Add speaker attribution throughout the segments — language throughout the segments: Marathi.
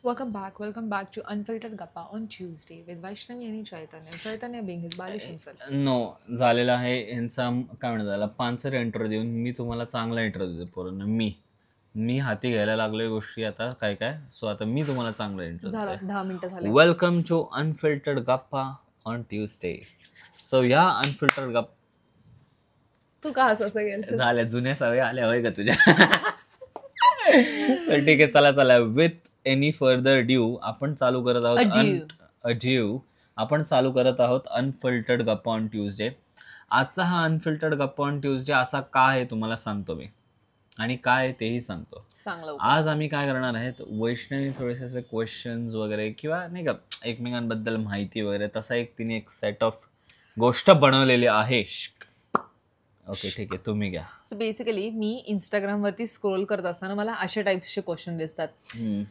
Speaker 1: Welcome back to Unfiltered Gappa on Tuesday with Vaishnavi and Chaitanya. Chaitanya being his Balish himself.
Speaker 2: नो झालेला आहे यांचा काय म्हणतात त्याला पानसर इंट्रो देऊन मी तुम्हाला चांगला इंट्रो देतो पोरांना. मी हाती घ्यायला लागलोय गोष्टी आता काय सो आता मी तुम्हाला चांगला इंट्रो
Speaker 1: झाला 10 मिनिटं झाले.
Speaker 2: वेलकम टू अनफिल्टर्ड गप्पा ऑन ट्यूजडे. सो या अनफिल्टर्ड गप्पा
Speaker 1: तू का असं गेलं
Speaker 2: झाल्या जुन्या सवय आल्या होय का तुझ्या. ठीक आहे चला विथ एनी फर्दर ड्यू आपण चालू करत आहोत अनफिल्टर्ड गप्पा ऑन ट्यूजडे. आजचा हा अनफिल्टर्ड गप्पा ऑन ट्यूजडे असा का आहे तुम्हाला सांगतो मी, आणि काय आहे तेही सांगतो. आज आम्ही काय करणार आहेत, वैष्णवी थोडेसे असे क्वेश्चन्स वगैरे किंवा नाही का एकमेकांबद्दल माहिती वगैरे तसा तिने एक सेट ऑफ गोष्ट बनवलेली आहे. ओके ठीक आहे तुम्ही घ्या.
Speaker 1: सो बेसिकली मी इंस्टाग्राम वरती स्क्रोल करत असताना मला अशा टाइप्सचे क्वेश्चन दिसतात.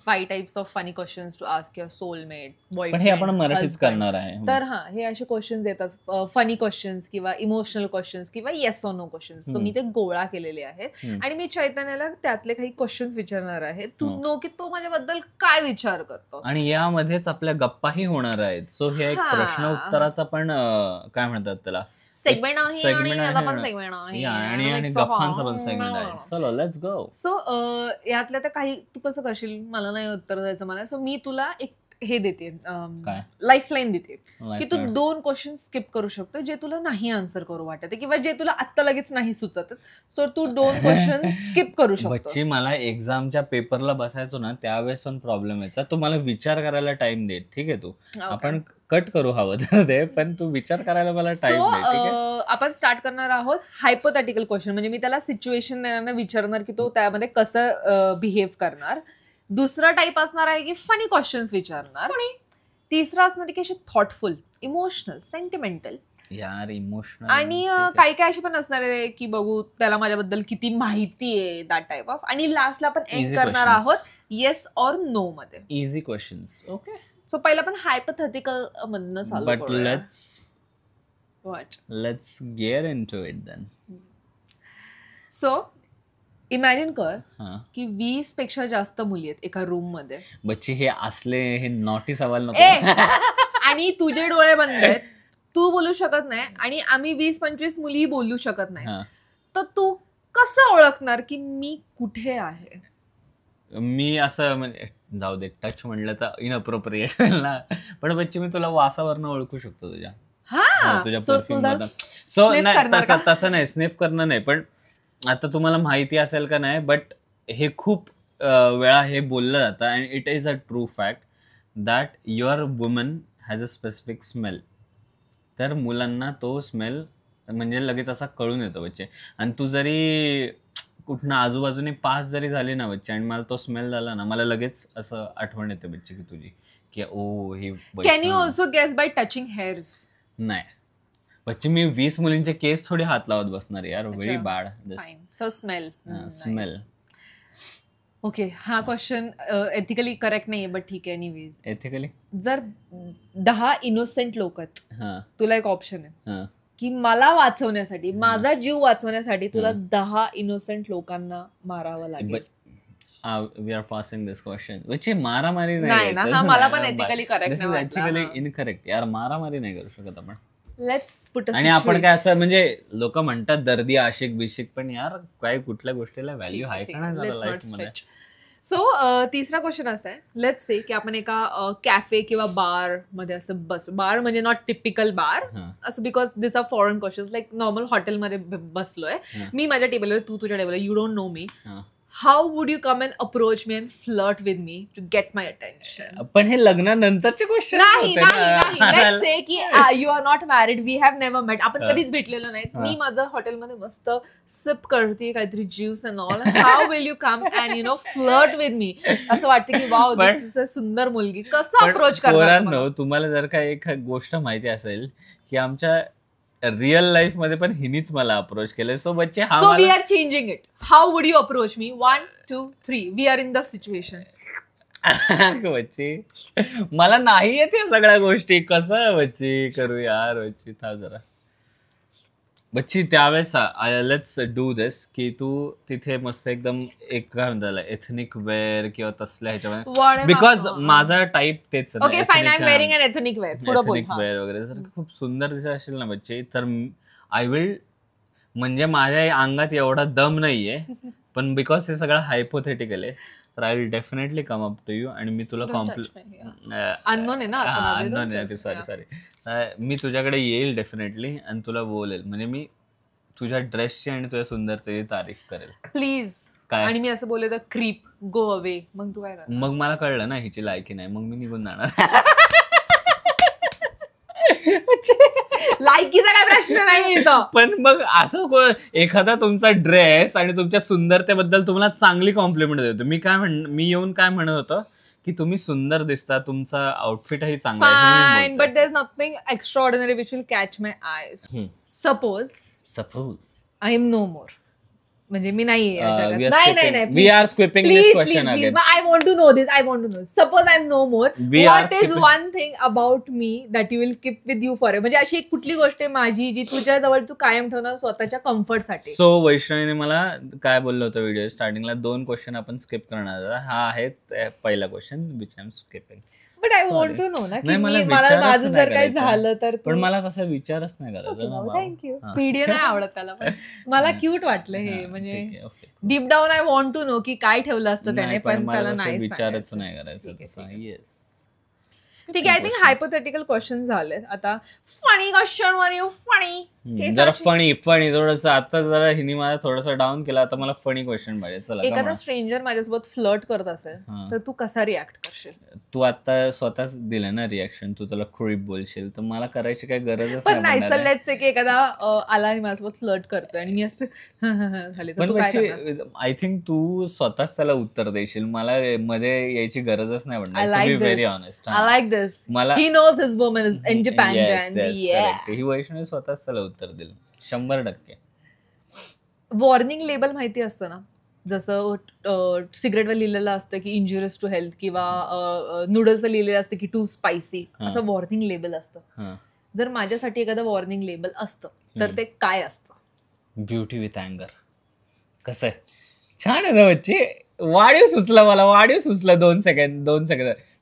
Speaker 1: 5 types of funny questions to ask your soulmate boyfriend.
Speaker 2: पण हे आपण मराठीत करणार आहे.
Speaker 1: तर हे असे क्वेश्चन्स येतात, फनी क्वेश्चन्स किंवा इमोशनल क्वेश्चन्स किंवा yes or no questions. So मी ते गोळा केलेले आहेत आणि मी चैतन्याला त्यातले काही क्वेश्चन्स विचारणार आहे टू नो की तो माझ्याबद्दल काय विचार करतो.
Speaker 2: आणि यामध्येच आपल्या गप्पाही होणार आहेत. सो हे एक प्रश्न उत्तराचा पण काय म्हणतात त्याला
Speaker 1: सेगमेंट आहे आणि याचा पण सेगमेंट
Speaker 2: आहे आणि गप्पांचा पण सेगमेंट आहे. चलो लेट्स गो.
Speaker 1: सो यातल्या तर काही तू कसं करशील, मला नाही उत्तर द्यायचं मला. सो मी तुला एक हे देते, लाईफलाईन देते की तू 2 क्वेश्चन स्किप करू शकतो जे तुला नाही आन्सर करू वाटत किंवा जे तुला आत्ता लगेच नाही सुचत. सो तू 2 क्वेश्चन स्किप करू शकतो.
Speaker 2: मला एक्झामच्या पेपरला बसायचो ना त्यावेळेस पण प्रॉब्लेम यायचा. तू मला विचार करायला टाइम दे. ठीक आहे तू आपण कट करू हवं तर ते, पण तू विचार करायला मला टाइम दे. ठीक आहे
Speaker 1: आपण स्टार्ट करणार आहोत हायपोथेटिकल क्वेश्चन. म्हणजे मी त्याला सिच्युएशन विचारणार की तो त्यामध्ये कसं बिहेव्ह करणार. दुसरा टाईप असणार आहे की फनी क्वेश्चन्स विचारणार. तिसरा असणार की असे थॉटफुल, इमोशनल, सेंटिमेंटल
Speaker 2: यार इमोशनल.
Speaker 1: आणि काही काही असे पण असणार आहे की बघू त्याला माझ्याबद्दल किती माहिती आहे, दॅट टाईप ऑफ. आणि लास्टला आपण एंड करणार आहोत येस ऑर नो मध्ये.
Speaker 2: Easy questions. ओके
Speaker 1: सो पहिला आपण हायपोथेटिकल मधनं चालू करूया.
Speaker 2: Let's get into it then.
Speaker 1: So imagine कर की 20 पेक्षा जास्त मुली आहेत एका रूम मध्ये.
Speaker 2: बच्ची हे असले हे नॉटी सवाल नको.
Speaker 1: आणि तुझे डोळे बंद आहेत, तू बोलू शकत नाही आणि आम्ही 20-25 मुली बोलू शकत नाही. तर तू कसं ओळखणार की मी कुठे आहे?
Speaker 2: मी असं म्हणजे जाऊ दे टच म्हणलं तर इनअप्रोप्रिएट ना, पण बच्ची मी तुला वासावरनं ओळखू शकतो तुझ्या परफ्यूम. सो नाही तसं नाही स्निफ करणं नाही, पण आता तुम्हाला माहिती असेल का नाही, बट हे खूप वेळा हे बोललं जातं and it is a true fact that your woman has a specific smell. तर मुलांना तो स्मेल म्हणजे लगेच असा कळून येतो बच्चे. आणि तू जरी कुठनं आजूबाजूने पास जरी झाली ना बच्चे आणि मला तो स्मेल झाला ना, मला लगेच असं आठवण येते बच्चे की तुझी की ओ हे.
Speaker 1: Can you also guess by touching hairs?
Speaker 2: नाही बच्ची मी 20 मुलींचे केस थोडी हात लावत बसणार यार. Very bad.
Speaker 1: So smell. Okay हा क्वेश्चन एथिकली करेक्ट नाहीये बट ठीक आहे. एनिवेज
Speaker 2: एथिकली
Speaker 1: जर 10 इनोसेंट लोक आहेत, तुला एक ऑप्शन आहे की मला वाचवण्यासाठी, माझा जीव वाचवण्यासाठी तुला 10 इनोसेंट लोकांना मारावं लागेल.
Speaker 2: We are passing this question. म्हणजे मारामारी
Speaker 1: नाही ना. हा मला पण एथिकली करेक्ट नाही.
Speaker 2: एथिकली इनकरेक्ट यार. मारामारी नाही करू शकत आपण.
Speaker 1: आणि
Speaker 2: आपण काय असं म्हणजे लोक म्हणतात दर्दी आशिक बिशिक, पण यार काय कुठल्या गोष्टीला व्हॅल्यू आहे का नाही लाईफ मध्ये.
Speaker 1: सो तिसरा क्वेश्चन असा आहे, लेट्स से की आपण एका कॅफे किंवा बार मध्ये असं बसलो. बार म्हणजे नॉट टिपिकल बार असं, because this are foreign questions. Like normal हॉटेलमध्ये बसलोय मी माझ्या टेबलवर, तू तुझ्या टेबलवर, you don't know me. How would you come and approach me and flirt with me to get my attention?
Speaker 2: पण हे लग्नानंतरचे क्वेश्चन
Speaker 1: नाही. Let's say की you are not married, we have never met. आपण कधीच भेटलेलो नाही. मी माझं हॉटेलमध्ये मस्त सिप करते काहीतरी juice and all. How will you come and flirt with me? असं वाटतं की वाव दिस इज अ सुंदर मुलगी. कसं अप्रोच करणार?
Speaker 2: तुम्हाला जर का एक गोष्ट माहिती असेल की आमच्या रिअल लाईफ मध्ये पण हिनीच मला अप्रोच केलंय. सो बच्चे
Speaker 1: so we are changing it. How would you approach me? 1, 2, 3 we are in the situation.
Speaker 2: बच्ची मला नाही येत या सगळ्या गोष्टी. कसं बच्ची करू यार? बच्ची था जरा बच्ची त्यावेळेस लेट्स डू दिस की तू तिथे मस्त एकदम एक काय म्हणतात एथनिक वेअर किंवा तसल्या ह्याच्यामध्ये बिकॉज माझा टाईप तेच
Speaker 1: एथनिक
Speaker 2: वेअर वगैरे जर खूप सुंदर दिसत असेल ना बच्ची तर आय विल म्हणजे माझ्या अंगात एवढा दम नाहीये पण बिकॉज हे सगळं हायपोथेटिकल आहे तर I will definitely come up to you आणि मी तुला सॉरी मी तुझ्याकडे येईल डेफिनेटली आणि तुला बोलेल म्हणजे मी तुझ्या ड्रेसची आणि तुझ्या सुंदरतेची तारीफ करेल
Speaker 1: प्लीज काय आणि मी असं बोलले तर क्रीप गो अवे मग तू काय कर
Speaker 2: मग मला कळलं ना हिची लायकी नाही मग मी निघून जाणार
Speaker 1: लायकीचा काय प्रश्न नाही येतो
Speaker 2: पण मग असं एखादा तुमचा ड्रेस आणि तुमच्या सुंदरतेबद्दल तुम्हाला चांगली कॉम्प्लिमेंट देतो मी येऊन काय म्हणत होतो की तुम्ही सुंदर दिसता तुमचा आउटफिटही चांगला आहे
Speaker 1: but there is nothing extraordinary which will catch my eyes suppose I am no more म्हणजे मी नाही
Speaker 2: we are skipping this question again
Speaker 1: I want to know suppose I am no more what is one thing about me that you will keep with you for म्हणजे अशी एक कुठली गोष्ट आहे माझी जी तुझ्या जवळ तू कायम ठेवणार स्वतःच्या कम्फर्टसाठी
Speaker 2: सो वैष्णवीने मला काय बोललं होतं व्हिडिओ स्टार्टिंगला 2 क्वेश्चन आपण स्किप करणार हा आहे पहिला question which I am skipping
Speaker 1: but I want to know ना की मला माझं जर काही झालं तर
Speaker 2: पण मला तसा विचारच नाही करायचा
Speaker 1: थँक्यू व्हिडिओ नाही आवडत त्याला पण मला क्यूट वाटलं हे म्हणजे deep down I want to know की काय ठेवलं असतं त्याने पण त्याला नाही
Speaker 2: विचारच नाही करायचं येस
Speaker 1: ठीक आहे. आय थिंक हायपोथेटिकल क्वेश्चन झाले. आता funny question were you funny
Speaker 2: जरा फनी थोडस आता जरा हिनी मला थोडासा डाऊन केला. आता मला फनी क्वेश्चन पाहिजे. चला
Speaker 1: एखादा स्ट्रेंजर माझ्यासोबत फ्लर्ट करत असेल तर तू कसा रिॲक्ट करशील?
Speaker 2: तू आता स्वतःच दिलं ना रिॲक्शन, तू त्याला क्रीप बोलशील तर मला करायची काही गरजच
Speaker 1: पण नाही. चल लेट्स से की एखादा आला आणि माझ्यासोबत फ्लर्ट करतोय आणि मी असं झाले तर तू काय करणार?
Speaker 2: आय थिंक तू स्वतःच त्याला उत्तर देशील. मला मध्ये यायची गरजच नाही पडणार. To be very honest.
Speaker 1: I like this. He knows his woman is independent.
Speaker 2: ही वैष्णवी स्वतःच त्याला उत्तर दिलं 100%.
Speaker 1: वॉर्निंग लेबल माहिती असतं ना, जसं सिगरेटवर लिहिलेलं असतं की इंजुरियस टू हेल्थ किंवा नूडल्सवर लिहिलेलं असतं की टू स्पायसी, असं वॉर्निंग लेबल असतं. जर माझ्यासाठी एखादं वॉर्निंग लेबल असतं तर ते काय असतं?
Speaker 2: ब्युटी विथ अँगर. कसं आहे? छान आहे ना बच्ची. वाढीव सुचला मला, वाढीव सुचला. 2 सेकंद.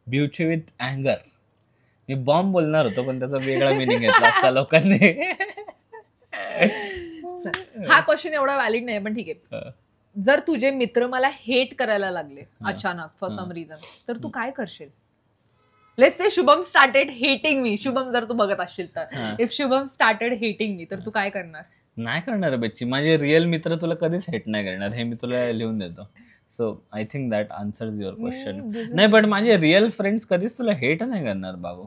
Speaker 2: ब्युटी विथ अँगर. मी बॉम्ब बोलणार होतो पण त्याचा वेगळा मिनिंग घेतला असता लोकांनी.
Speaker 1: हा क्वेश्चन एवढा व्हॅलिड नाही पण ठीक आहे. जर तुझे मित्र मला हेट करायला लागले अचानक फॉर सम रिझन, तर तू काय करशील? Let's say Shubham started hating me. Shubham जर तू बघत असशील तर, if Shubham started hating me, तर तू काय करणार?
Speaker 2: नाही करणार बच्ची. माझे रिअल मित्र तुला कधीच हेट नाही करणार, हे मी तुला लिहून देतो. So I think that answers your question. नाही पण माझे रिअल फ्रेंड्स कधीच तुला हेट नाही करणार बाबू.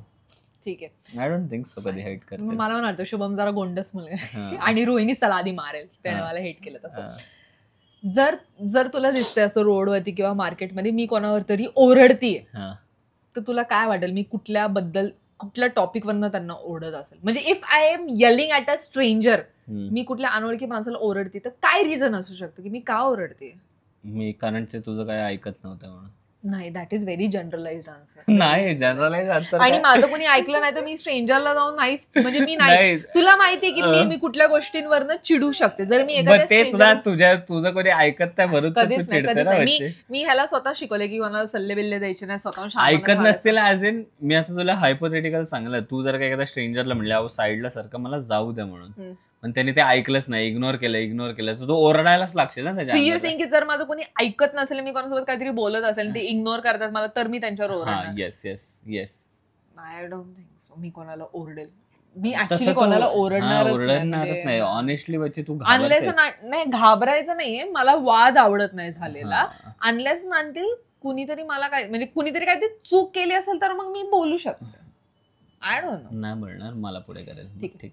Speaker 1: ठीक आहे.
Speaker 2: आय डोंट थिंक सो कधी हेट करते.
Speaker 1: मला पण वाटतं शुभम जरा गोंडस मुलगा आणि रोहिणी सला आधी मारेल त्याने मला हेट केलं तसं. जर तुला दिसतंय असं रोडवरती किंवा मार्केटमध्ये मी कोणावर तरी ओरडतीये, तर तुला काय वाटेल? मी कुठल्या टॉपिक वरनं त्यांना ओरडत असेल? म्हणजे if I am yelling at a stranger, मी कुठल्या अनोळखी माणसाला ओरडते, तर काय रिझन असू शकतं की मी का ओरडते?
Speaker 2: मी कारण ते तुझं काय ऐकत नव्हतं म्हणून.
Speaker 1: नाही, that is very generalised answer.
Speaker 2: नाही जनरलाइज आन्सर.
Speaker 1: आणि माझं कोणी ऐकलं नाही तर मी स्ट्रेंजरला जाऊन म्हणजे मी नाही. तुला माहितीये की मी कुठल्या गोष्टींवरनं चिडू शकते. जर मी
Speaker 2: एखाद्या तुझं कोणी ऐकत नाही म्हणून
Speaker 1: कधीच नाही. मी ह्याला स्वतः शिकवले की कोणाला सल्ले बिल्ले द्यायचे नाही, स्वतः
Speaker 2: ऐकत नसतील. ऍज इन मी असं तुला हायपोथेटिकल सांगलं, तू जर का एखाद्या स्ट्रेंजरला म्हणलं साईडला सारखं मला जाऊ द्या म्हणून, पण त्यांनी ते ऐकलंच नाही, इग्नोर केलं तर तो ओरडायलाच लागशील ना त्याच्या.
Speaker 1: यू सेइंग की जर माझं कोणी ऐकत नसेल, मी कोणासोबत काहीतरी बोलत असेल, ते इग्नोर करतात मला, तर मी त्यांच्यावर ओरडणार?
Speaker 2: Yes.
Speaker 1: I don't think so मी कोणाला ओरडेल. मी ऍक्च्युअली कोणाला ओरडणारच नाही
Speaker 2: ऑनेस्टली. बच्ची तू
Speaker 1: अनलेस नाही, घाबरायचं नाहीये. मला वाद आवडत नाही झालेला. अनलेस नांटील कुणीतरी मला काय म्हणजे कुणीतरी काहीतरी चूक केली असेल तर मग मी बोलू शकते. I don't know.
Speaker 2: नाही बोलणार, मला पुढे करेल.
Speaker 1: ठीक.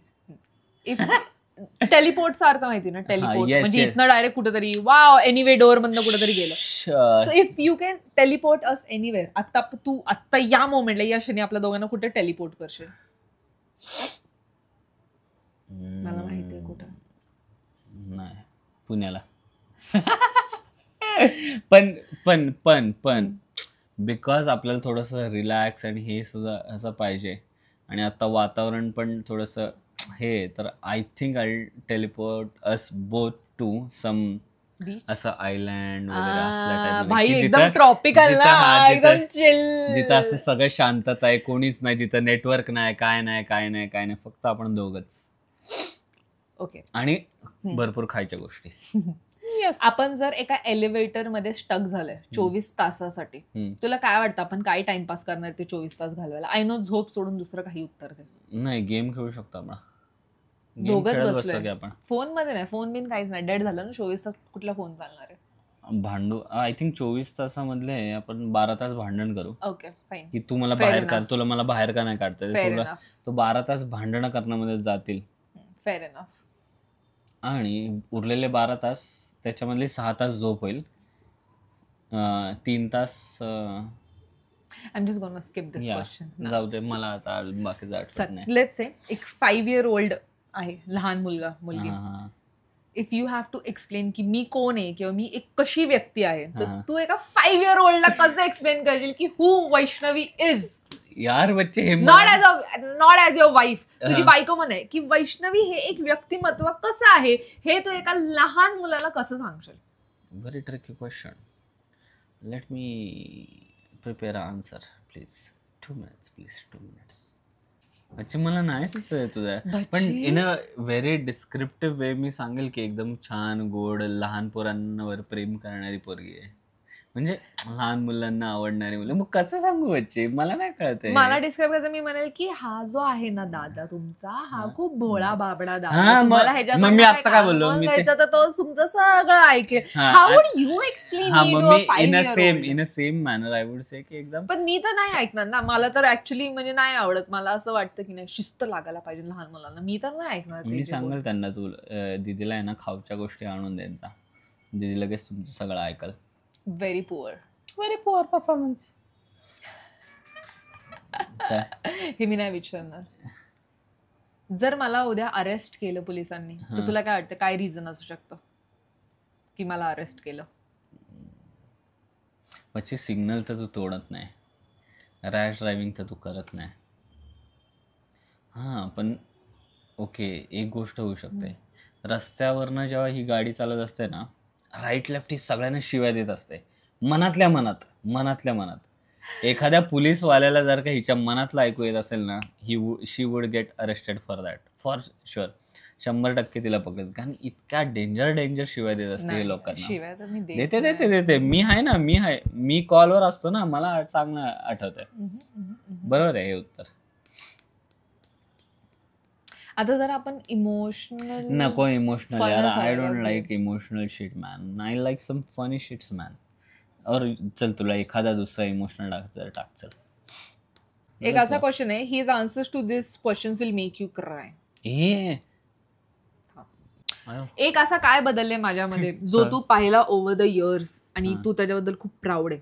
Speaker 1: टेलिपोर्टचा अर्थ माहिती ना? टेलिपोर्ट म्हणजे इथनं डायरेक्ट कुठेतरी वाव एनिवे डोअर मधनं कुठेतरी गेलं. So if you can teleport us anywhere, तू आता या मोमेंटला या क्षणी आपल्या दोघांना कुठे टेलिपोर्ट करशील? मला माहितीये कुठं.
Speaker 2: नाही, पुण्याला. पण बिकॉज आपल्याला थोडस रिलॅक्स आणि हे सुद्धा असं पाहिजे, आणि आता वातावरण पण थोडस हे तर I think I teleport us both to some असं आयलँड वगैरे असल्या
Speaker 1: एकदम ट्रॉपिकल
Speaker 2: जिथं असं सगळं शांतता आहे, कोणीच नाही, जिथं नेटवर्क नाही, काय नाही, फक्त आपण दोघंच.
Speaker 1: ओके.
Speaker 2: आणि भरपूर खायच्या गोष्टी.
Speaker 1: आपण जर एका एलिव्हेटर मध्ये स्टक झालोय 24 तासासाठी, तुला काय वाटतं आपण काय टाइमपास करणार ते 24 तास घालवायला? आय नो झोप सोडून दुसरं काही उत्तर दे.
Speaker 2: नाही, गेम खेळू शकतो आपण.
Speaker 1: दोघंच बसलोय आपण. फोन मध्ये नाही, फोन बिन काहीच नाही, डेड झालं ना 24 तास, कुठला फोन चालणार आहे?
Speaker 2: भांडू आय थिंक 24 तासामधले आपण 12 तास भांडण करू.
Speaker 1: Okay fine.
Speaker 2: की तू मला बाहेर काढ, तुला मला बाहेर का नाही काढता, तुला तो 12 तास भांडणं करण्यामध्ये जातील.
Speaker 1: Fair enough.
Speaker 2: आणि उरलेले 12 तास त्याच्यामधले 6 तास झोप होईल, 3 तास
Speaker 1: I'm just gonna skip this question.
Speaker 2: जाऊ दे, मला आता बाकीचं आठवत नाही.
Speaker 1: लेट्स से एक 5 year old आहे, लहान मुलगा मुलगी. If you have to explain की मी कोण आहे किंवा मी एक कशी व्यक्ती आहे, तर तू एका 5 year old ला कसं एक्सप्लेन करशील की हू वैष्णवी इज?
Speaker 2: यार बच्चे, हे
Speaker 1: नॉट ॲज युअर वाईफ, तुझी बायको म्हणे की वैष्णवी हे एक व्यक्तिमत्व कसं आहे, हे तू एका लहान मुलाला कसं सांगशील?
Speaker 2: Very tricky question. Let me prepare answer please. 2 minutes please, 2 minutes. अच्छा, मला नाही सुचतंय तुझं, पण इन अ व्हेरी डिस्क्रिप्टिव्ह वे मी सांगेल की एकदम छान गोड लहान पोरांवर प्रेम करणारी पोरगी आहे, म्हणजे लहान मुलांना आवडणारी मुलं. मग कसं सांगू बच्चे, मला नाही कळतंय.
Speaker 1: मला डिस्क्राईब करायचं, मी म्हणेल की हा जो आहे ना दादा तुमचा, हा खूप भोळा बाबडा दादा.
Speaker 2: मी आता काय बोललो,
Speaker 1: तर तो तुमचं सगळं ऐकेल. How would you explain
Speaker 2: in a same manner I would say की एकदम.
Speaker 1: पण मी तर नाही ऐकणार ना, मला तर ऍक्च्युली म्हणजे नाही आवडत. मला असं वाटतं की नाही, शिस्त लागायला पाहिजे लहान मुलांना. मी तर नाही ऐकणार.
Speaker 2: मी सांगेल त्यांना, तू दीदीला आहे ना खाऊच्या गोष्टी आणून द्यायचा, दीदी लगेच तुमचं सगळं ऐकल.
Speaker 1: Very poor performance. हे मी नाही विचारणार. जर मला उद्या अरेस्ट केलं पोलिसांनी, तर तुला काय वाटतं काय रिझन असू शकतं की मला अरेस्ट केलं?
Speaker 2: म्हणजे सिग्नल तर तू तोडत नाही, रॅश ड्रायव्हिंग तर तू करत नाही. पण ओके, एक गोष्ट होऊ शकते, रस्त्यावरनं जेव्हा ही गाडी चालत असते ना, राईट लेफ्ट ही सगळ्यांना शिव्या देत असते, मनातल्या मनात. एखाद्या पोलीसवाल्याला जर का हिच्या मनातलं ऐकू येत असेल ना, she would get arrested for that, for sure. 100% तिला पकडेल, कारण इतक्या डेंजर शिव्या देत असते लोकांना. देते. मी आहे, मी कॉलवर असतो ना, मला चांगलं आठवत आहे. बरोबर आहे हे उत्तर.
Speaker 1: आता जर आपण इमोशनल,
Speaker 2: नको इमोशनल यार, I don't like emotional shit man, I like some funny shits man. और चल तुला एखादा दुसरा इमोशनल टाक चल.
Speaker 1: एक असा क्वेश्चन आहे, his answers to this questions will make you cry. एक असा काय बदलले माझ्यामध्ये जो तू पाहिला ओव्हर द इयर्स आणि तू त्याच्याबद्दल खूप प्राऊड आहे?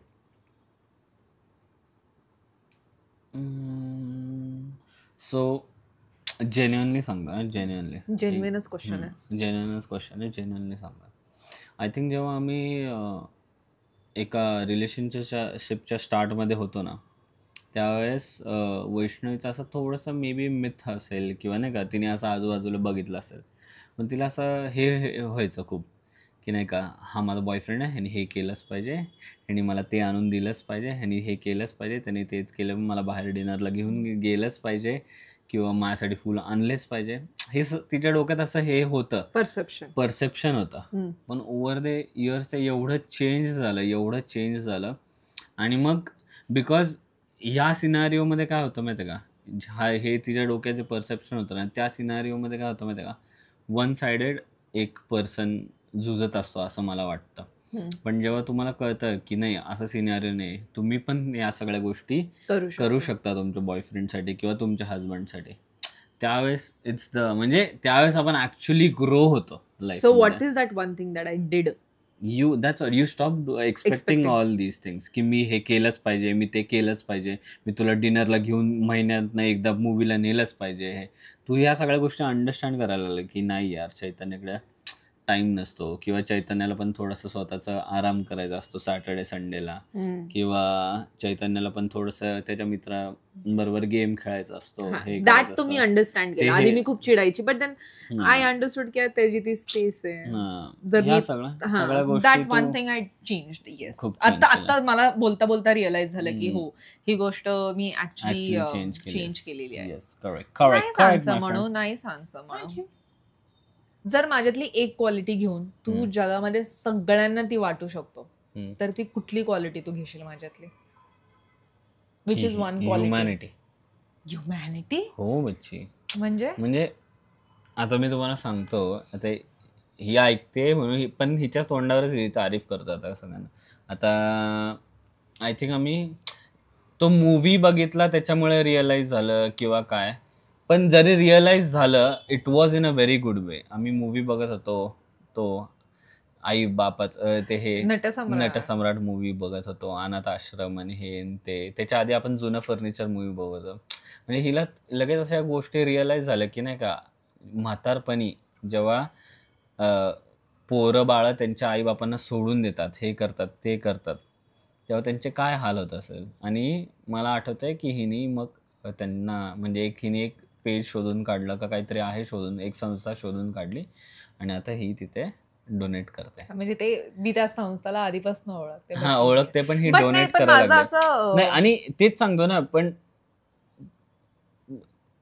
Speaker 2: सो जेन्युइनली सांगा,
Speaker 1: जेन्युइनच क्वेश्चन आहे,
Speaker 2: जेन्युइनली सांगा. आय थिंक जेव्हा आम्ही एका रिलेशनशिपच्या स्टार्टमध्ये होतो ना, त्यावेळेस वैष्णवीचं असं थोडंसं मे बी मिथ असेल किंवा नाही का, तिने असं आजूबाजूला बघितलं असेल, पण तिला असं हे व्हायचं खूप की नाही का, हा माझा बॉयफ्रेंड आहे, ह्यानी हे केलंच पाहिजे, ह्यानी मला ते आणून दिलंच पाहिजे, ह्यानी हे केलंच पाहिजे, त्याने तेच केलं, मला बाहेर डिनरला घेऊन गेलंच पाहिजे किंवा माझ्यासाठी फुलं आणलेच पाहिजे. हे तिच्या डोक्यात असं हे होतं, परसेप्शन होतं. पण ओव्हर द इयर्स एवढं चेंज झालं. आणि मग बिकॉज ह्या सिनारिओमध्ये काय होतं माहिती आहे का, हे तिच्या डोक्याचे परसेप्शन होतं ना, त्या सिनारिओमध्ये काय होतं माहिती आहे का, वन सायडेड एक पर्सन झुजत असतो असं मला वाटतं. पण जेव्हा तुम्हाला कळतं की नाही, असं सिनारिओ नाही, तुम्ही पण या सगळ्या गोष्टी करू शकता तुमच्या बॉयफ्रेंडसाठी किंवा तुमच्या हजबंडसाठी, त्यावेळेस इट्स द, म्हणजे त्यावेळेस आपण ऍक्च्युली ग्रो होतो life.
Speaker 1: So what is that one thing that I did?
Speaker 2: You stop expecting all these things की मी हे केलंच पाहिजे, मी ते केलंच पाहिजे, मी तुला डिनरला घेऊन महिन्यात एकदा मूवीला नेलंच पाहिजे. तू ह्या सगळ्या गोष्टी अंडरस्टँड करायला लागलं की नाही यार चैतन्यकडे टाइम नसतो, किंवा चैतन्याला पण थोडासा स्वतःचा आराम करायचा असतो सॅटर्डे संडेला, किंवा चैतन्याला पण थोडस त्याच्या मित्रांबरोबर गेम खेळायचा असतो.
Speaker 1: दॅट तुम्ही अंडरस्टँड केलं. आधी मी खूप चिडायची, बट देन आय अंडरस्टूड की त्याची ती स्पेस आहे. That one thing I changed. Yes, आता मला बोलता बोलता रिअलाइज झालं की हो, ही गोष्ट मी ऍक्च्युली चेंज केलेली आहे. नाईस आन्सर म्हणून. जर माझ्यातली एक क्वालिटी घेऊन तू जगामध्ये सगळ्यांना ती वाटू शकतो, तर ती कुठली क्वालिटी तू घेशील माझ्यातली? Which is one quality? Humanity.
Speaker 2: हो बच्ची.
Speaker 1: म्हणजे
Speaker 2: आता मी तुम्हाला सांगतो, आता ही ऐकते म्हणून, पण हिच्या तोंडावरच ही तारीफ करतो आता सगळ्यांना. आता आय थिंक आम्ही तो मूवी बघितला त्याच्यामुळे रिअलाइज झालं किंवा काय, पण जरी रिअलाइज झालं, it was in a very good way. आम्ही मूवी बघत होतो, तो आई बापाच ते हे नटसम्राट मूवी बघत होतो, अनाथ आश्रम आणि हे ते. त्याच्या आधी आपण जुनं फर्निचर मूवी बघत होतो. म्हणजे हिला लगेच अशा गोष्टी रिअलाइज झाल्या की नाही का, म्हातारपणी जेव्हा पोरं बाळं त्यांच्या आई बापांना सोडून देतात, हे करतात ते करतात, तेव्हा त्यांचे काय हाल होत असेल. आणि मला आठवतंय की हिने मग त्यांना म्हणजे हिने एक पेज शोधून काढलं का काहीतरी आहे, शोधून एक संस्था शोधून काढली, आणि आता ही तिथे डोनेट करते.
Speaker 1: म्हणजे ते मी त्या संस्थेला आधीपासून ओळखते.
Speaker 2: ओळखते, पण ही डोनेट करायला नाही. आणि तेच सांगतो ना, पण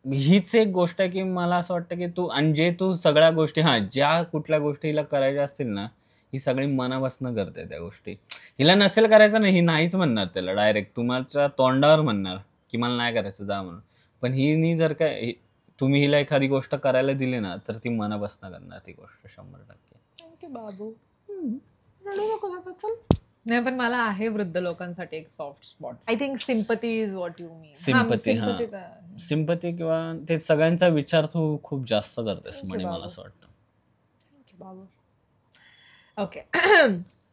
Speaker 2: हीच एक गोष्ट आहे की मला असं वाटतं की तू, आणि जे तू सगळ्या गोष्टी ज्या कुठल्या गोष्टी हिला करायच्या असतील ना, ही सगळी मनापासून करते त्या गोष्टी. हिला नसेल करायचं ना, ही नाहीच म्हणणार त्याला डायरेक्ट, तुमच्या तोंडावर म्हणणार की मला नाही करायचं, जा म्हणून. पण ही जर काय तुम्ही हिला एखादी गोष्ट करायला दिली ना, तर ती मनापासून करणार ती गोष्ट 100%.
Speaker 1: बाबू नाही, पण मला आहे वृद्ध लोकांसाठी एक soft spot. I think sympathy is what you mean.
Speaker 2: Sympathy किंवा ते सगळ्यांचा विचार तू खूप जास्त करतेस म्हणे, मला असं वाटतं.
Speaker 1: Thank you Babu. Okay,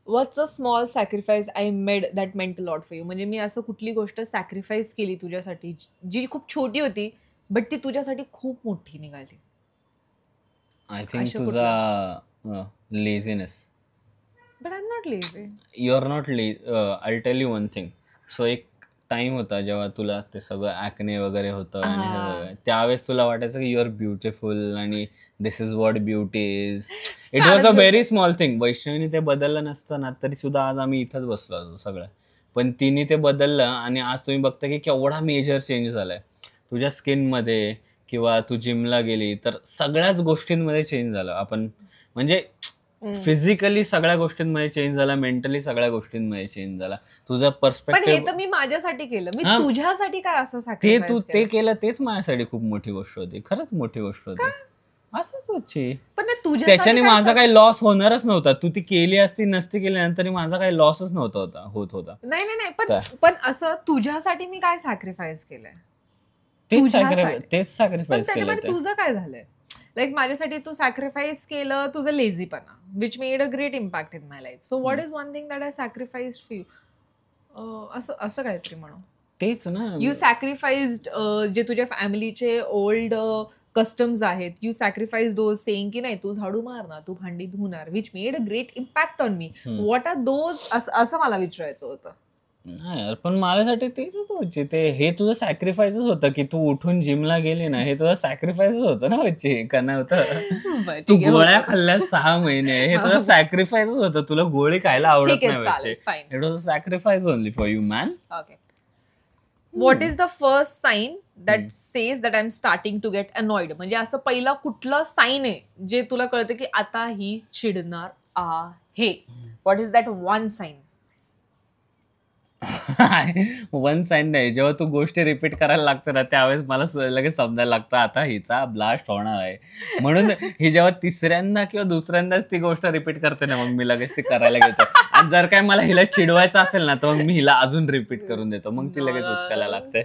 Speaker 1: what's a small sacrifice I made that मेंट अ लॉट फॉर यू? म्हणजे मी असं कुठली गोष्ट सॅक्रिफाईस केली तुझ्यासाठी जी खूप छोटी होती, बट ती तुझ्यासाठी खूप मोठी निघाली.
Speaker 2: आय थिंक तुझा laziness.
Speaker 1: But I am not lazy.
Speaker 2: You are not I tell you one thing. So एक टाइम होता जेव्हा तुला ते सगळं ॲक्ने वगैरे होतं, आणि त्यावेळेस तुला वाटायचं की यू आर ब्युटिफुल आणि this is what beauty is. It was a very small thing. वैष्णवीने ते बदललं नसतं ना, तरी सुद्धा आज आम्ही इथंच बसलो असतो सगळं. पण तिने ते बदललं, आणि आज तुम्ही बघता की केवढा मेजर चेंज झालाय तुझ्या स्किनमध्ये, किंवा तू जिमला गेली तर सगळ्याच गोष्टींमध्ये चेंज झालं. आपण म्हणजे फिजिकली सगळ्या गोष्टींमध्ये चेंज झाला, मेंटली सगळ्या गोष्टींमध्ये चेंज झाला. तुझं पर्स्पेक्टिव्ह.
Speaker 1: हे तर मी माझ्यासाठी केलं, मी तुझ्यासाठी काय असं
Speaker 2: ते तू ते केलं, तेच माझ्यासाठी खूप मोठी गोष्ट होती, खरंच मोठी गोष्ट होती. असंच होती.
Speaker 1: पण
Speaker 2: त्याच्याने माझा काही लॉस होणारच नव्हता. तू ती केली असती नसती केल्यानंतर माझा काही लॉसच नव्हता होत होता.
Speaker 1: नाही, पण असं तुझ्यासाठी मी काय सॅक्रिफाईस केलंय?
Speaker 2: तेच सॅक्रिफाईस केलं.
Speaker 1: तुझं काय झालंय? लाईक माझ्यासाठी तू सॅक्रिफाईस केलं तुझं लेझीपणा, which made a great impact in my life. So what is one thing that I sacrifice for you? असं काहीतरी म्हणू.
Speaker 2: तेच ना,
Speaker 1: यू सॅक्रिफाईस्ड जे तुझ्या फॅमिलीचे ओल्ड कस्टम्स आहेत, यू सॅक्रिफाईस दोज, सेइंग की नाही तू झाडू मारणार, तू भांडी धुणार, which made a great impact on me. What are those? असं मला विचारायचं होतं.
Speaker 2: नाही, पण माझ्यासाठी तेच होतं ते, हे तुझं सॅक्रिफाईसच होतं की तू उठून जिमला गेली ना, हे तुझं सॅक्रिफाईसच होतं ना बच्ची, का नव्हतं? तू गोळ्या खाल्ल्या 6 महिने, हे तुझं सॅक्रिफाईसच होतं. तुला गोळी खायला आवडत नाही बच्ची, it was a sacrifice only for you man.
Speaker 1: Okay, what is the first sign that says that I am starting to get annoyed? म्हणजे असं पहिलं कुठलं साइन आहे जे तुला कळतं की आता ही चिडणार आहे? What is that one sine?
Speaker 2: One sine नाही, जेव्हा तू गोष्टी रिपीट करायला लागतं ना, त्यावेळेस मला लगेच समजायला लागतं आता हिचा ब्लास्ट होणार आहे. म्हणून ही जेव्हा तिसऱ्यांदा किंवा दुसऱ्यांदाच ती गोष्ट रिपीट करते ना, मग मी लगेच ती करायला घेतो. आणि जर काय मला हिला चिडवायचं असेल ना, तर मग मी हिला अजून रिपीट करून देतो, मग ती लगेच उचकायला लागते.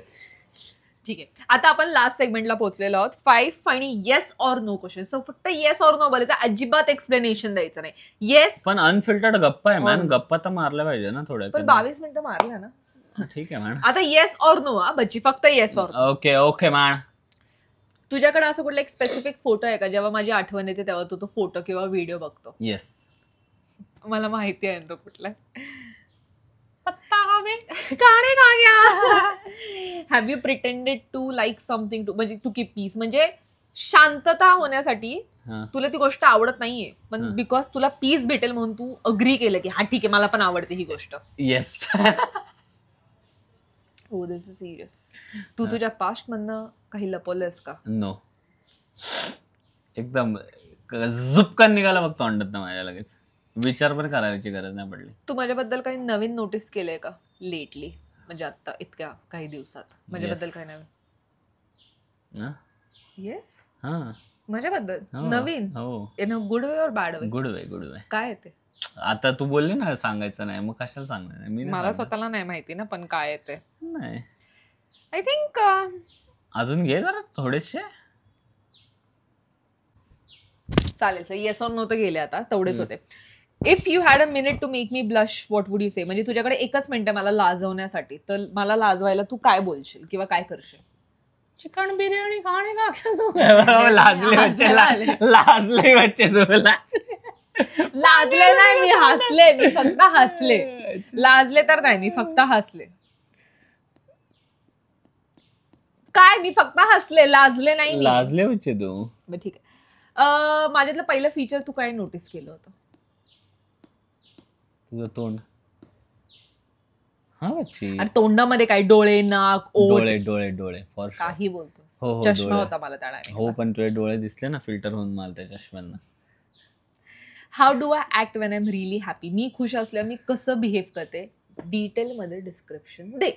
Speaker 1: ठीक आहे, आता आपण लास्ट सेगमेंटला पोहोचलेलो आहोत. 5 funny yes or no question. So फक्त येस ऑर नो बोलायचं, अजिबात एक्सप्लेनेशन द्यायचं नाही. येस,
Speaker 2: पण अनफिल्टर्ड गप्पा आहे मॅन, गप्पा तर मारल्या पाहिजे ना थोड्या.
Speaker 1: पण 22 मिनिटं मारल्या ना.
Speaker 2: ठीक आहे मॅन.
Speaker 1: आता येस ऑर नो बच्ची, फक्त येस ऑर.
Speaker 2: Okay man.
Speaker 1: तुझ्याकडे असं कुठला एक स्पेसिफिक फोटो आहे का जेव्हा माझी आठवण येते तेव्हा तू तो फोटो किंवा व्हिडिओ बघतो?
Speaker 2: येस,
Speaker 1: मला माहिती आहे तो कुठला. काणे का गया. Have you pretended to like something to म्हणजे टू कीप पीस, म्हणजे शांतता होण्यासाठी तुला ती गोष्ट आवडत नाहीये पण बिकॉज तुला पीस भेटेल म्हणून तू अग्री केलं की हा ठीक आहे मला पण आवडते ही गोष्ट.
Speaker 2: येस.
Speaker 1: हो, दिस इज सिरियस. तू तुझ्या पास्ट मधनं काही लपवलंस का?
Speaker 2: नो, एकदम झुपकन निघाला बघतो अंडत ना माझ्या, लगेच विचार पण करायची गरज नाही पडली.
Speaker 1: तू माझ्याबद्दल काही नवीन नोटीस केलंय का लेटली, म्हणजे आता इतक्या काही दिवसात माझ्याबद्दल काही नवीन? येस, माझ्याबद्दल नवीन. In a good way or bad way?
Speaker 2: Good way, good way.
Speaker 1: काय ते
Speaker 2: आता तू बोलली ना सांगायचं नाही, मग कशाला सांगणार? मी
Speaker 1: मला स्वतःला नाही माहिती ना, पण काय येते
Speaker 2: नाही.
Speaker 1: आय थिंक
Speaker 2: अजून घे जरा थोडेसे.
Speaker 1: चालेल सर, येस और नो तर गेले आता, तेवढेच होते. If you had a minute to make me blush what would you say? म्हणजे तुझ्याकडे एकच मिनिट मला लाजवण्यासाठी, तर मला लाजवायला तू काय बोलशील किंवा काय करशील?
Speaker 2: चिकन बिर्याणी खाणे का? लाजले बच्चे तू.
Speaker 1: लाजले नाही मी, हसले. मी फक्त हसले, लाजले तर नाही, मी फक्त हसले. काय मी फक्त हसले, लाजले नाही.
Speaker 2: लाजले बच्चे तू.
Speaker 1: ठीक आहे. माझ्यातलं पहिलं फीचर तू काय नोटीस केलं होतं?
Speaker 2: तुझं तोंड. हा बच्ची.
Speaker 1: आणि तोंडामध्ये काय? डोळे, नाक, ओठ?
Speaker 2: डोळे डोळे डोळे फॉर
Speaker 1: काही बोलतोस.
Speaker 2: हो,
Speaker 1: चष्मा होता मला त्या टाइमला.
Speaker 2: हो, पण तुझे डोळे दिसले ना फिल्टर होऊन मला त्या चष्म्यांना.
Speaker 1: How do I act when I am really happy? मी खुश असल्यावर मी कसं बिहेव करते, डिटेल मध्ये डिस्क्रिप्शन दे.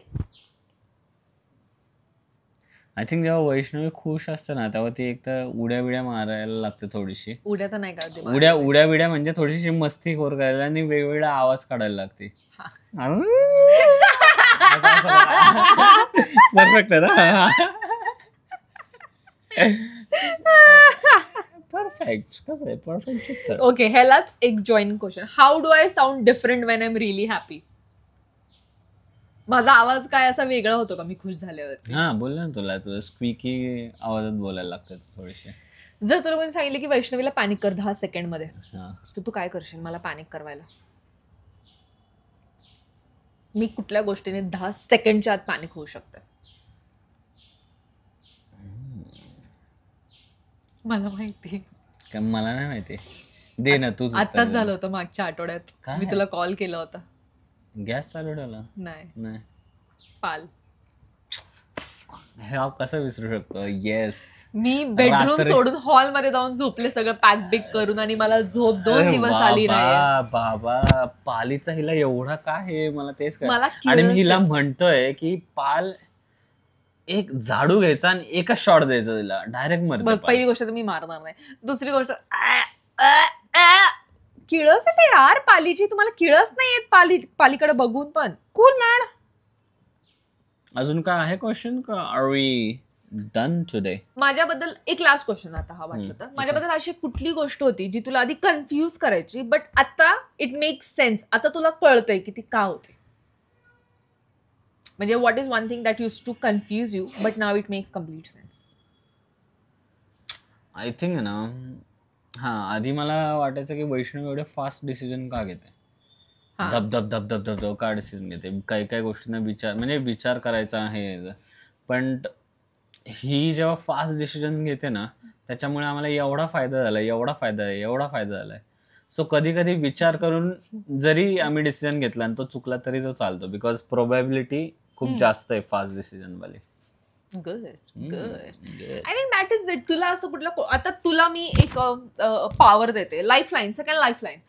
Speaker 2: आय थिंक जेव्हा वैष्णवी खुश असते ना तेव्हा ती एक तर उड्या बिड्या मारायला लागते थोडीशी.
Speaker 1: उड्या तर नाही करते.
Speaker 2: उड्या बिड्या म्हणजे थोडीशी मस्ती खोर करायला आणि वेगवेगळा आवाज काढायला लागते. परफेक्ट आहे ना? परफेक्ट. कसं आहे परफेक्ट?
Speaker 1: ओके, ह्यालाच एक join question. How do I sound different Wien I am really happy? माझा आवाज काय असा वेगळा होतो का मी खुश झाल्यावर?
Speaker 2: हा, बोलला ना तुला, तुझं स्क्विकी आवाजात बोलायला लागतं थोडेसे.
Speaker 1: जर तुला कोणी सांगितलं की वैष्णवीला पॅनिक कर 10 सेकंड मध्ये, तर तू काय करशील मला पॅनिक करवायला? मी कुठल्या गोष्टीने 10 सेकंडच्या आत पॅनिक होऊ शकते? मला माहिती.
Speaker 2: का मला नाही माहिती? दे ना तू.
Speaker 1: आताच झालं होतं मागच्या आठवड्यात, मी तुला कॉल केला होता.
Speaker 2: गॅस चालू ठेवला?
Speaker 1: नाही, पाल.
Speaker 2: हे कसं विसरू शकतो? येस,
Speaker 1: मी बेडरूम सोडून हॉल मध्ये जाऊन झोपले सगळं पॅक बिक करून, आणि मला झोप 2 दिवस आली नाही.
Speaker 2: बाबा, पालीचा हिला एवढा काय आहे मला तेच काय. आणि मी हिला म्हणतोय की पाल एक झाडू घ्यायचा आणि एका शॉट द्यायचा तिला, डायरेक्ट मरते.
Speaker 1: पहिली गोष्ट तर मी मारणार नाही. दुसरी गोष्ट, किळस येते यार पालीची. तुम्हाला किळस नाही येत पालीकडे बघून पण? Cool man.
Speaker 2: अजून काय आहे क्वेश्चन का? Are we done today? माझ्याबद्दल
Speaker 1: एक लास्ट क्वेश्चन आता हा वाटलं तर. माझ्याबद्दल अशी कुठली गोष्ट होती जी तुला आधी कन्फ्युज करायची बट आता इट मेक्स सेन्स? आता तुला कळतंय की ती का होते? म्हणजे what is one thing that uses to confuse you but now it makes complete sense?
Speaker 2: I think ना, आधी मला वाटायचं की वैष्णवी एवढे फास्ट डिसिजन का घेते, धब धब धब धब धब धब का डिसिजन घेते, काही काही गोष्टींना विचार करायचा आहे. पण ही जेव्हा फास्ट डिसिजन घेते ना त्याच्यामुळे आम्हाला एवढा फायदा झालाय. सो कधी कधी विचार करून जरी आम्ही डिसिजन घेतला आणि तो चुकला तरी तो चालतो, बिकॉज प्रोबॅबिलिटी खूप जास्त आहे फास्ट डिसिजन वाली.
Speaker 1: Good. I think that is it. तुला असं कुठलं, आता तुला मी एक पॉवर देते, लाईफलाईन, सेकंड लाईफलाईन.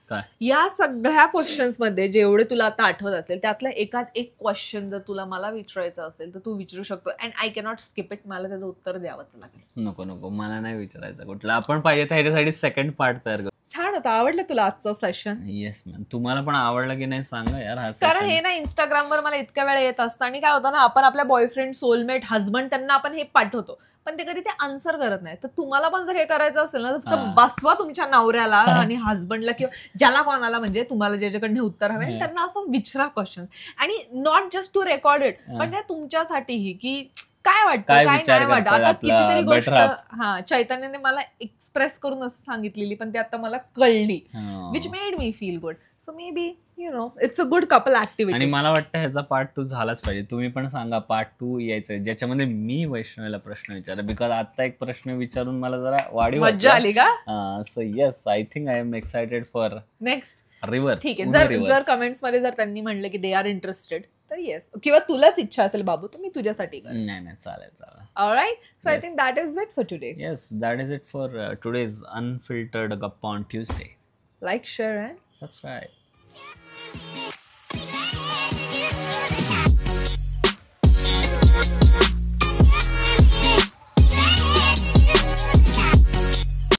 Speaker 1: या सगळ्या क्वेश्चन्स मध्ये जेवढे तुला आता आठवत असेल त्यातलं एकात एक क्वेश्चन जर तुला मला विचारायचं असेल तर तू विचारू शकतो. And I cannot skip it. मला त्याचं उत्तर द्यावंच लागेल.
Speaker 2: नको, मला नाही विचारायचं कुठलं. आपण पाहिजे तर ह्याच्यासाठी सेकंड पार्ट तयार करू.
Speaker 1: छान होतं. आवडलं तुला आजचं सेशन?
Speaker 2: Yes ma'am. तुम्हाला पण आवडलं की नाही सांगा यार.
Speaker 1: कारण हे ना इंस्टाग्रामवर मला इतक्या वेळा येत असतं आणि काय होतं ना, आपण आपल्या बॉयफ्रेंड, सोलमेट, हजबंड त्यांना आपण हे पाठवतो पण ते कधी ते आन्सर करत नाही. तर तुम्हाला पण जर हे करायचं असेल ना तर बसवा तुमच्या नवऱ्याला आणि हजबंडला किंवा ज्याला कोणाला, म्हणजे तुम्हाला ज्याच्याकडनं उत्तर हवे त्यांना असं विचारा क्वेश्चन. आणि not just to record it, पण ते तुमच्यासाठीही की काय वाटतं काय नाही वाटतं. आता कितीतरी गोष्ट चैतन्याने मला एक्सप्रेस करून असं सांगितलेली, पण ते आता मला कळली, which made me feel good. So may be it's a good couple activity.
Speaker 2: आणि मला वाटतं ह्याचा पार्ट 2 झालाच पाहिजे. तुम्ही पण सांगा पार्ट 2 यायचंय ज्याच्यामध्ये मी वैष्णवीला प्रश्न विचार, बिकॉज आता एक प्रश्न विचारून मला जरा वाढीव
Speaker 1: मज्जा आली का.
Speaker 2: So yes, I think I am excited for
Speaker 1: next
Speaker 2: reverse.
Speaker 1: ठीक आहे, जर कमेंट्स मध्ये जर त्यांनी म्हणलं की दे आर इंटरेस्टेड तर येस, किंवा तुलाच इच्छा असेल बाबू तर मी तुझ्यासाठी कर.
Speaker 2: नाही चालेल.
Speaker 1: Alright, so I think that is it for today.
Speaker 2: Yes, that is it for today's unfiltered गप्पा on Tuesday.
Speaker 1: Like, share and
Speaker 2: subscribe.